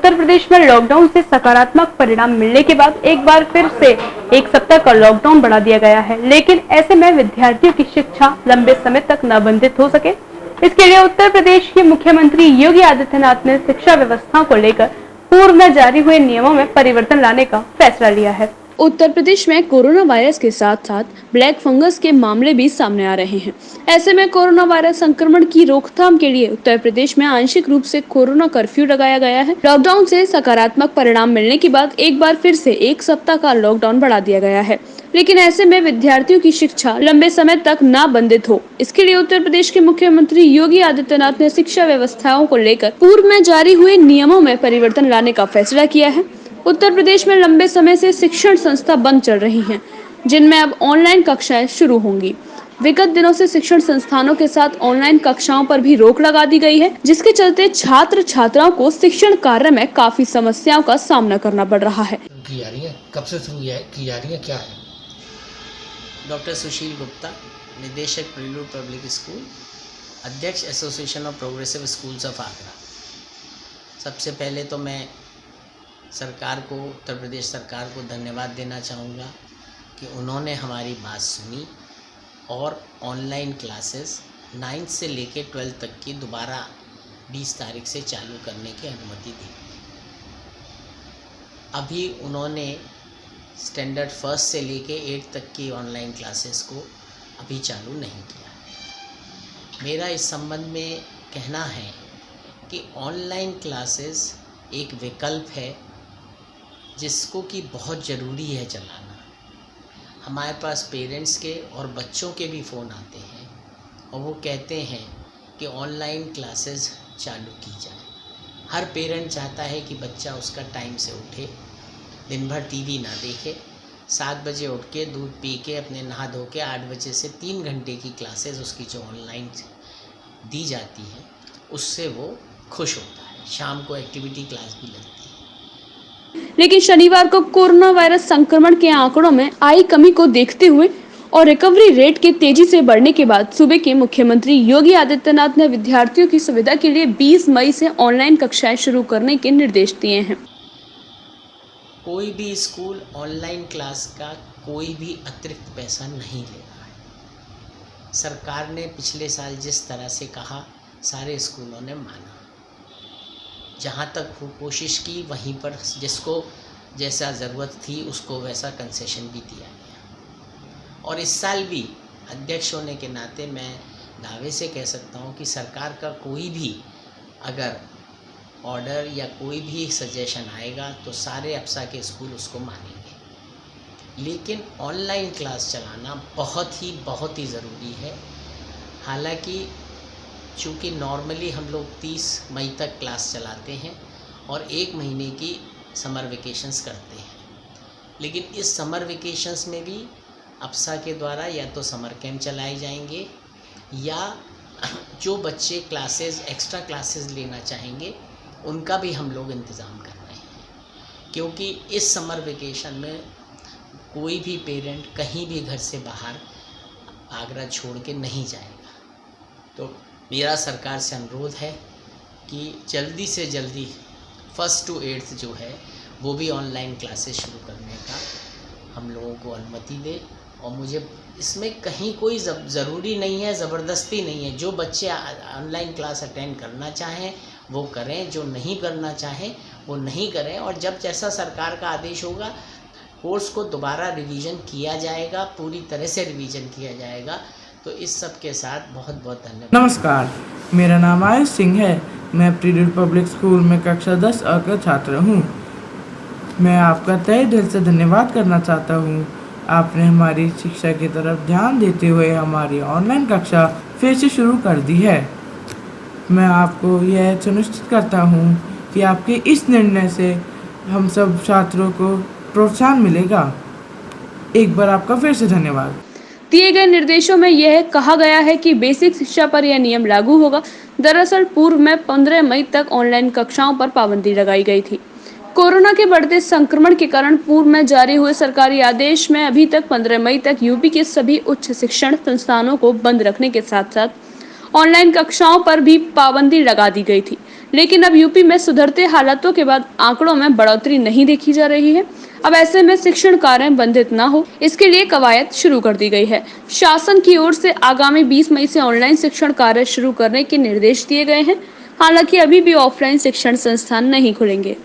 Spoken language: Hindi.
उत्तर प्रदेश में लॉकडाउन से सकारात्मक परिणाम मिलने के बाद एक बार फिर से एक सप्ताह का लॉकडाउन बढ़ा दिया गया है, लेकिन ऐसे में विद्यार्थियों की शिक्षा लंबे समय तक न बाधित हो सके, इसके लिए उत्तर प्रदेश के मुख्यमंत्री योगी आदित्यनाथ ने शिक्षा व्यवस्था को लेकर पूर्व में जारी हुए नियमों में परिवर्तन लाने का फैसला लिया है। उत्तर प्रदेश में कोरोना वायरस के साथ साथ ब्लैक फंगस के मामले भी सामने आ रहे हैं। ऐसे में कोरोना वायरस संक्रमण की रोकथाम के लिए उत्तर प्रदेश में आंशिक रूप से कोरोना कर्फ्यू लगाया गया है। लॉकडाउन से सकारात्मक परिणाम मिलने के बाद एक बार फिर से एक सप्ताह का लॉकडाउन बढ़ा दिया गया है, लेकिन ऐसे में विद्यार्थियों की शिक्षा लंबे समय तक न बाधित हो, इसके लिए उत्तर प्रदेश के मुख्यमंत्री योगी आदित्यनाथ ने शिक्षा व्यवस्थाओं को लेकर पूर्व में जारी हुए नियमों में परिवर्तन लाने का फैसला किया है। उत्तर प्रदेश में लंबे समय से शिक्षण संस्था बंद चल रही हैं, जिनमें अब ऑनलाइन कक्षाएं शुरू होंगी। विगत दिनों से शिक्षण संस्थानों के साथ ऑनलाइन कक्षाओं पर भी रोक लगा दी गई है, जिसके चलते छात्र छात्राओं को शिक्षण कार्य में काफी समस्याओं का सामना करना पड़ रहा है। की जा रही है, कब से शुरू की जा रही है, क्या है? डॉक्टर सुशील गुप्ता, निदेशक प्रीलूड पब्लिक स्कूल, अध्यक्ष association of progressive schools of Agra. सबसे पहले तो मैं सरकार को, उत्तर प्रदेश सरकार को धन्यवाद देना चाहूँगा कि उन्होंने हमारी बात सुनी और ऑनलाइन क्लासेस 9th से लेके 12th तक की दोबारा 20 तारीख से चालू करने की अनुमति दी। अभी उन्होंने स्टैंडर्ड फर्स्ट से लेके 8th तक की ऑनलाइन क्लासेस को अभी चालू नहीं किया। मेरा इस संबंध में कहना है कि ऑनलाइन क्लासेस एक विकल्प है जिसको कि बहुत ज़रूरी है चलाना। हमारे पास पेरेंट्स के और बच्चों के भी फ़ोन आते हैं और वो कहते हैं कि ऑनलाइन क्लासेस चालू की जाए। हर पेरेंट चाहता है कि बच्चा उसका टाइम से उठे, दिन भर टीवी ना देखे, 7 बजे उठ के दूध पी के अपने नहा धो के 8 बजे से 3 घंटे की क्लासेस उसकी जो ऑनलाइन दी जाती है उससे वो खुश होता है। शाम को एक्टिविटी क्लास भी लगती है। लेकिन शनिवार को कोरोना वायरस संक्रमण के आंकड़ों में आई कमी को देखते हुए और रिकवरी रेट के तेजी से बढ़ने के बाद सूबे के मुख्यमंत्री योगी आदित्यनाथ ने विद्यार्थियों की सुविधा के लिए 20 मई से ऑनलाइन कक्षाएं शुरू करने के निर्देश दिए हैं। कोई भी स्कूल ऑनलाइन क्लास का कोई भी अतिरिक्त पैसा नहीं ले रहा है। सरकार ने पिछले साल जिस तरह से कहा, सारे स्कूलों ने माना। जहाँ तक वो कोशिश की वहीं पर जिसको जैसा ज़रूरत थी उसको वैसा कंसेशन भी दिया गया। और इस साल भी अध्यक्ष होने के नाते मैं दावे से कह सकता हूँ कि सरकार का कोई भी अगर ऑर्डर या कोई भी सजेशन आएगा तो सारे अप्सा के स्कूल उसको मानेंगे। लेकिन ऑनलाइन क्लास चलाना बहुत ही ज़रूरी है। हालांकि चूँकि नॉर्मली हम लोग 30 मई तक क्लास चलाते हैं और 1 महीने की समर वेकेशंस करते हैं, लेकिन इस समर वेकेशंस में भी अप्सा के द्वारा या तो समर कैंप चलाए जाएंगे या जो बच्चे क्लासेस एक्स्ट्रा क्लासेस लेना चाहेंगे उनका भी हम लोग इंतज़ाम कर रहे हैं। क्योंकि इस समर वेकेशन में कोई भी पेरेंट कहीं भी घर से बाहर आगरा छोड़ के नहीं जाएगा। तो मेरा सरकार से अनुरोध है कि जल्दी से जल्दी 1st to 8th जो है वो भी ऑनलाइन क्लासेस शुरू करने का हम लोगों को अनुमति दे। और मुझे इसमें कहीं कोई ज़रूरी नहीं है, ज़बरदस्ती नहीं है। जो बच्चे ऑनलाइन क्लास अटेंड करना चाहें वो करें, जो नहीं करना चाहें वो नहीं करें। और जब जैसा सरकार का आदेश होगा कोर्स को दोबारा रिवीजन किया जाएगा, पूरी तरह से रिवीजन किया जाएगा। तो इस सब के साथ बहुत बहुत धन्यवाद। नमस्कार, मेरा नाम आयुष सिंह है। मैं प्रीलूड पब्लिक स्कूल में कक्षा 10 A का छात्र हूँ। मैं आपका तहे दिल से धन्यवाद करना चाहता हूँ। आपने हमारी शिक्षा की तरफ ध्यान देते हुए हमारी ऑनलाइन कक्षा फिर से शुरू कर दी है। मैं आपको यह सुनिश्चित करता हूँ कि आपके इस निर्णय से हम सब छात्रों को प्रोत्साहन मिलेगा। एक बार आपका फिर से धन्यवाद। दिए गए निर्देशों में यह कहा गया है कि बेसिक शिक्षा पर यह नियम लागू होगा। दरअसल पूर्व में 15 मई तक ऑनलाइन कक्षाओं पर पाबंदी लगाई गई थी। कोरोना के बढ़ते संक्रमण के कारण पूर्व में जारी हुए सरकारी आदेश में अभी तक 15 मई तक यूपी के सभी उच्च शिक्षण संस्थानों को बंद रखने के साथ साथ ऑनलाइन कक्षाओं पर भी पाबंदी लगा दी गई थी। लेकिन अब यूपी में सुधरते हालातों के बाद आंकड़ों में बढ़ोतरी नहीं देखी जा रही है। अब ऐसे में शिक्षण कार्य बाधित न हो, इसके लिए कवायद शुरू कर दी गई है। शासन की ओर से आगामी 20 मई से ऑनलाइन शिक्षण कार्य शुरू करने के निर्देश दिए गए हैं। हालांकि अभी भी ऑफलाइन शिक्षण संस्थान नहीं खुलेंगे।